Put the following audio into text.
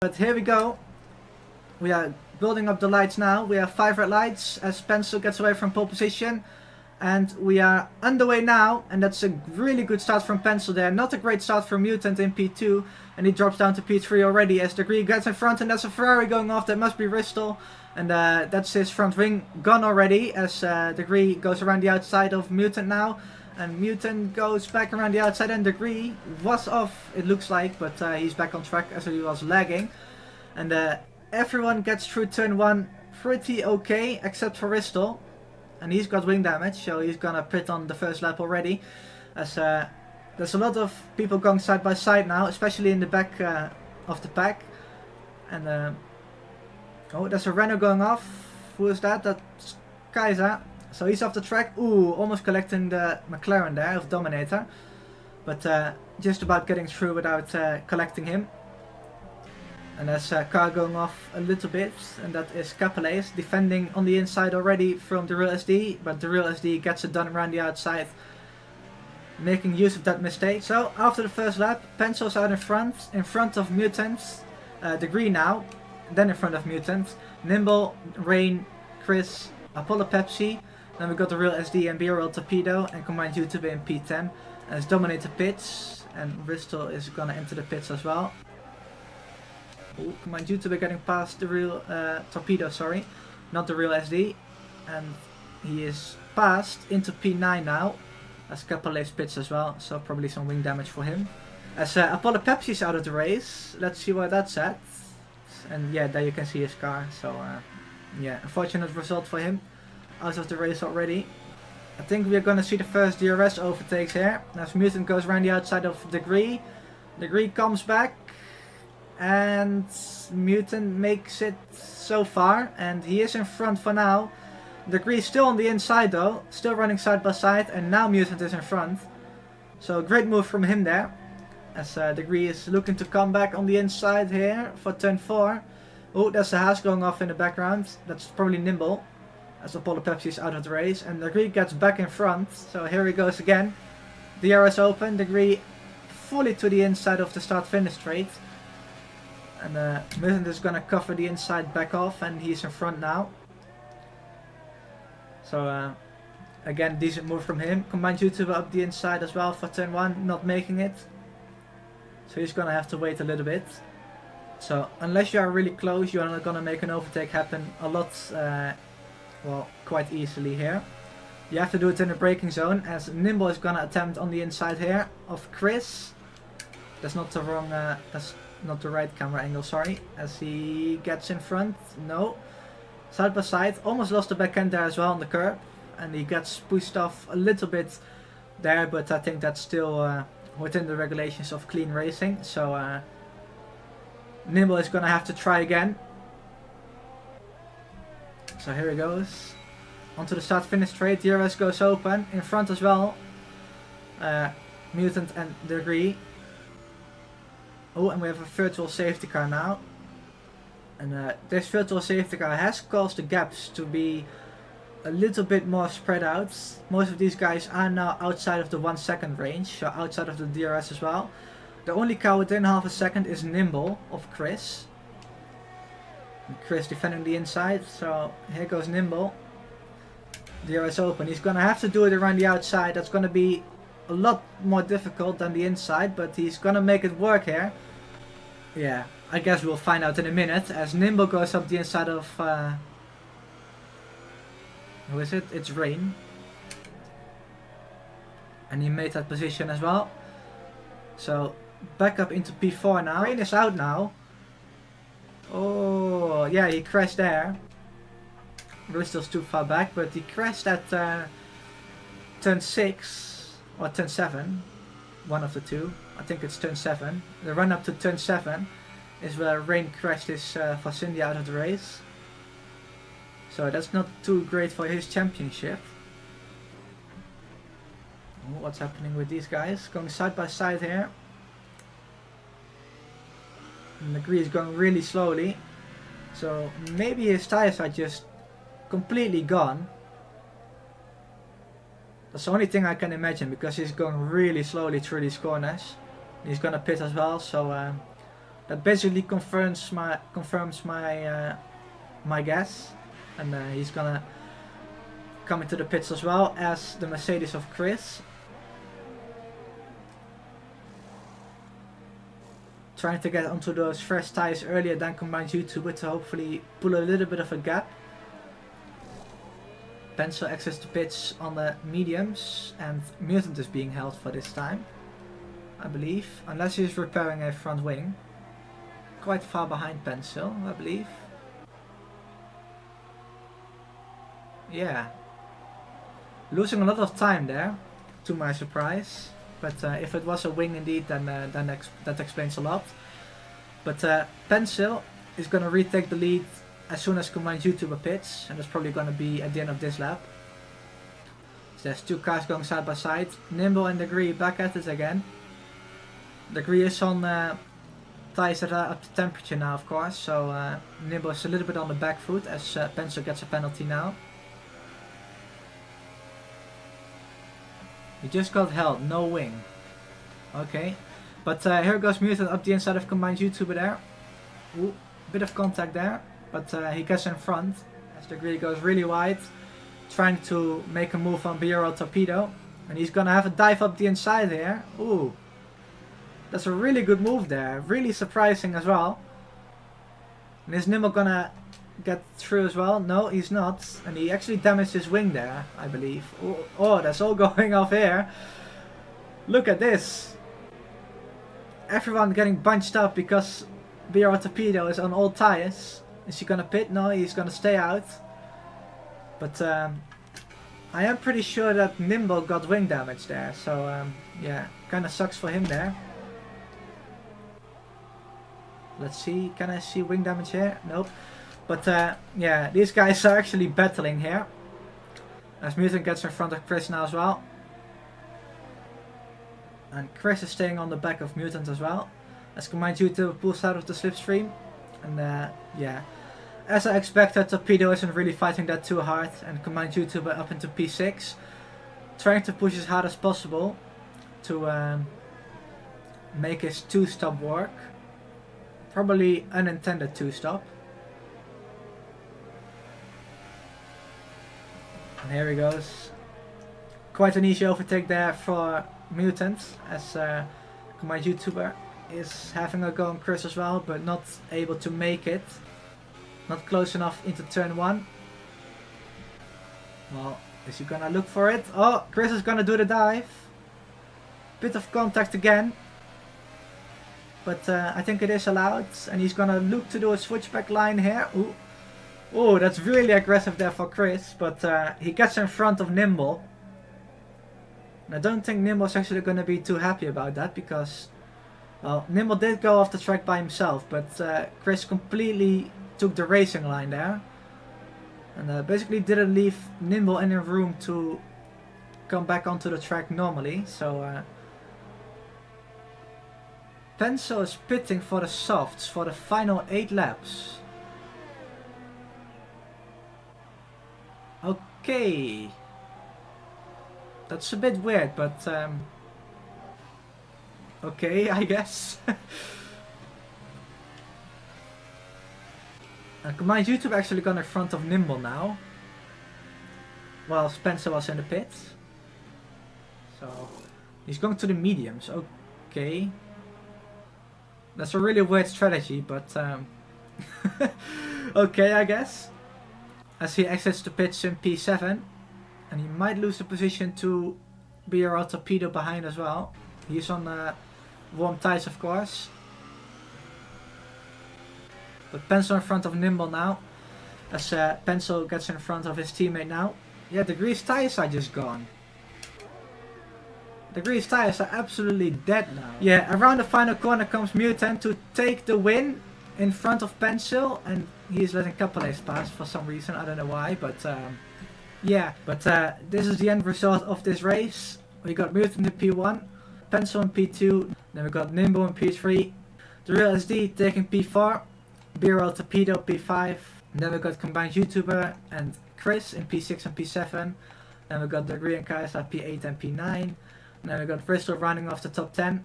But here we go. We are building up the lights now. We have 5 red lights as Pencil gets away from pole position. And we are underway now, and that's a really good start from Pencil there. Not a great start for Mutant in P2, and he drops down to P3 already as Degree gets in front, and that's a Ferrari going off. That must be Ristel, and that's his front wing gone already as Degree goes around the outside of Mutant now. And Mutant goes back around the outside, and Degree was off, it looks like, but he's back on track as he was lagging. And everyone gets through turn 1 pretty okay, except for Ristel. And he's got wing damage, so he's gonna pit on the first lap already. As there's a lot of people going side by side now, especially in the back of the pack. And oh, there's a Renault going off. Who is that? That's Kaiser. So he's off the track. Ooh, almost collecting the McLaren there of Dominator, but just about getting through without collecting him. And there's a car going off a little bit, and that is Capelais defending on the inside already from the real SD, but the real SD gets it done around the outside, making use of that mistake. So after the first lap, Pencil's out in front of Mutant, Degree now, then in front of Mutant, Nimble, Rain, Chris, Apollo Pepsi, then we got the real SD and BRL Torpedo, and combined YouTube in P10, as Dominator pits, and Ristel is gonna enter the pits as well. Oh, combined YouTube are getting past the real Torpedo, sorry, not the real SD, and he is passed into P9 now, as Capelais pits as well, so probably some wing damage for him. As Apollo Pepsi's out of the race, let's see where that's at, and yeah, there you can see his car, so yeah, unfortunate result for him, out of the race already. I think we're gonna see the first DRS overtakes here, as Mutant goes around the outside of Degree, Degree comes back, and Mutant makes it so far, and he is in front for now. Degree still on the inside though, still running side by side, and now Mutant is in front. So great move from him there, as Degree is looking to come back on the inside here for turn 4. Oh, there's a Haas going off in the background, that's probably Nimble, as Apollo Pepsi is out of the race, and Degree gets back in front, so here he goes again. DRS open, Degree fully to the inside of the start-finish straight. And Mutant is gonna cover the inside back off, and he's in front now. So again, decent move from him. Combined YouTuber up the inside as well for turn 1, not making it. So he's gonna have to wait a little bit. So unless you are really close, you are not gonna make an overtake happen a lot, well, quite easily here. You have to do it in the braking zone, as Nimble is gonna attempt on the inside here of Chris. That's not the wrong, that's not the right camera angle, sorry, as he gets in front. No, side by side, almost lost the back end there as well on the curb, and he gets pushed off a little bit there, but I think that's still within the regulations of clean racing. So Nimble is gonna have to try again. So here he goes onto the start finish straight. DRS goes open in front as well, Mutant and Degree. Oh, and we have a virtual safety car now. And this virtual safety car has caused the gaps to be a little bit more spread out. Most of these guys are now outside of the 1 second range, so outside of the DRS as well. The only car within half a second is Nimble of Chris. And Chris defending the inside, so here goes Nimble. DRS open, he's gonna have to do it around the outside. That's gonna be a lot more difficult than the inside, but he's gonna make it work here. Yeah, I guess we'll find out in a minute, as Nimble goes up the inside of who is it? It's Rain, and he made that position as well. So back up into P4 now. Rain is out now. Oh yeah, he crashed there. Ristel's too far back, but he crashed at turn 6 or turn 7, one of the two. I think it's turn 7. The run up to turn 7 is where Rain crashed his Facindia out of the race. So that's not too great for his championship. Oh, what's happening with these guys? Going side by side here. And Degree is going really slowly. So maybe his tires are just completely gone. That's the only thing I can imagine, because he's going really slowly through these corners. He's gonna pit as well, so That basically confirms my my guess, and he's gonna come into the pits as well as the Mercedes of Chris. Trying to get onto those fresh tires earlier than combined YouTuber to hopefully pull a little bit of a gap. Pencil exits the pits on the mediums, and Mutant is being held for this time, I believe, unless he's repairing a front wing. Quite far behind Pencil, I believe. Yeah, losing a lot of time there, to my surprise. But if it was a wing indeed, then that explains a lot. But Pencil is going to retake the lead as soon as combined YouTuber pits, and that's probably going to be at the end of this lap. So there's two cars going side by side. Nimble and Degree back at it again. Degree is on tires that are up to temperature now, of course, so Nimble is a little bit on the back foot as Pencil gets a penalty now. He just got held, no wing. Okay, but here goes Mutant up the inside of combined YouTuber there. Ooh, bit of contact there, but he gets in front as Degree goes really wide, trying to make a move on BRL Torpedo, and he's gonna have a dive up the inside here. Ooh, that's a really good move there, really surprising as well. And is Nimble gonna get through as well? No, he's not, and he actually damaged his wing there, I believe. Oh, that's all going off here. Look at this. Everyone getting bunched up because BR Torpedo is on all tires. Is he gonna pit? No, he's gonna stay out. But I am pretty sure that Nimble got wing damage there, so yeah, kinda sucks for him there. Let's see, can I see wing damage here? Nope. But yeah, these guys are actually battling here. As Mutant gets in front of Chris now as well. And Chris is staying on the back of Mutant as well. As combined YouTuber pulls out of the slipstream. And yeah, as I expected, Torpedo isn't really fighting that too hard. And combined YouTuber up into P6. Trying to push as hard as possible to make his two-stop work. Probably unintended two-stop. And here he goes. Quite an easy overtake there for Mutant, as combined YouTuber is having a go on Chris as well, but not able to make it. Not close enough into turn 1. Well, is he gonna look for it? Oh, Chris is gonna do the dive. Bit of contact again. But I think it is allowed, and he's gonna look to do a switchback line here. Ooh. Oh, that's really aggressive there for Chris, but he gets in front of Nimble. And I don't think Nimble's actually going to be too happy about that, because, well, Nimble did go off the track by himself, but Chris completely took the racing line there. And basically didn't leave Nimble any room to come back onto the track normally, so... Pencil is pitting for the softs for the final 8 laps. Okay, that's a bit weird, but okay, I guess. Combined YouTube actually got in front of Nimble now, while Spencer was in the pit. So he's going to the mediums. Okay, that's a really weird strategy, but okay, I guess. As he exits the pits in P7, and he might lose the position to BRL Torpedo behind as well. He's on warm tires, of course. But Pencil in front of Nimble now, as Pencil gets in front of his teammate now. Yeah, Degree's tires are just gone. Degree's tires are absolutely dead now. Yeah, around the final corner comes Mutant to take the win in front of Pencil, and he's letting Capolace pass for some reason, I don't know why, but yeah. But this is the end result of this race. We got Mutant in P1, Pencil in P2, then we got Nimble in P3, the Real SD taking P4, BRL Torpedo P5, and then we got combined YouTuber and Chris in P6 and P7, then we got Degree and Kaisa P8 and P9, and then we got Bristol rounding off the top 10.